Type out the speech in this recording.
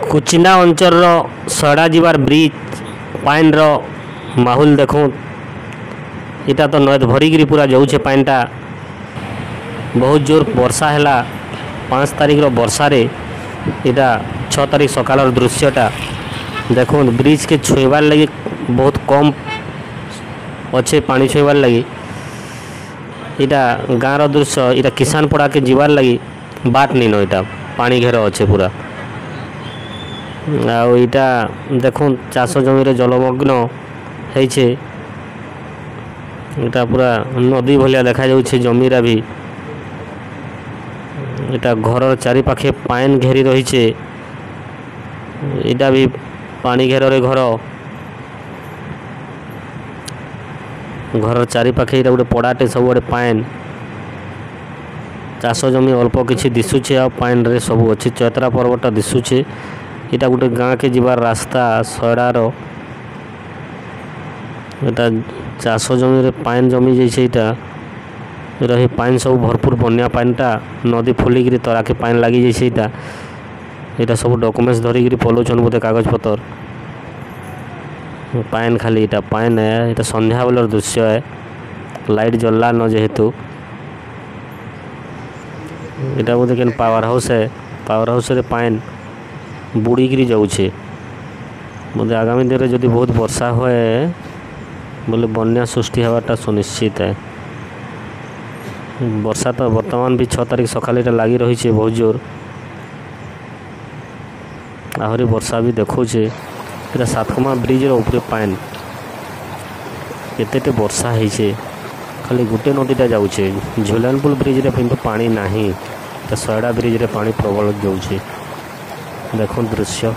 कुचिना अंचल सड़ा जीवार bridge pine रो माहौल देखो इटा तो नद भरिकी पूरा जाऊे पानीटा बहुत जोर वर्षा है 5 तारिख रो वर्षा रे इटा 6 तारिख सकाल दृश्यटा देखो ब्रिज के छुईबार लगी बहुत कम अच्छे पानी छुईबार लगी इटा गाँव दृश्य इटा किसान पड़ा के जीवार लगी बाट नहीं न इटा पानी घेर अच्छे पूरा आईटा देखो चाष जमी जलमग्न होइछे इटा पूरा नदी भलिया देखा जाउछे जमीरा भी इटा घर चारि पाखे पाइन घेरी रहीछे इटा भी पानी घेर रे घर चारि पाखे इटा गोटे पड़ाटे सब आड़े पाइन चाष जमी अल्प किछि दिशुछे आ पाइन रे सब अच्छे चैत्रा पर्वत दिशुछे इटा गोटे गाँ के जीवार रास्ता सड़ार इटा चाष जमी पाइन जमी जाइए इटा रही पाइन सब भरपूर बन्या पानीटा नदी फुलिकी तराके पाइन लगी जाइए इटा इटा सब डॉक्यूमेंट्स धरिकी पलाउन बोधे कागज पतर पाइन खाली इटा पाइन है इटा संध्या बेलर दृश्य है लाइट जल्ला न जेहेतु इटा बोधे केन पावर हाउस रे पाइन बुड़ीकी जाऊे बोले आगामी दिन में जदि बहुत वर्षा हुए बोले बन्या सृष्टि हवाटा सुनिश्चित है वर्षा तो वर्तमान भी 6 तारिख सकाल लगी रही है बहुत जोर आहरी वर्षा भी देखुचे इटा सातकमा ब्रिज ऊपर पाइन केते वर्षा है खाली गोटे नदीटा जाऊे झुलानपुल ब्रिज रे पानी नहीं सैड़ा ब्रिज रे पानी प्रबल जाऊे देखो दृश्य।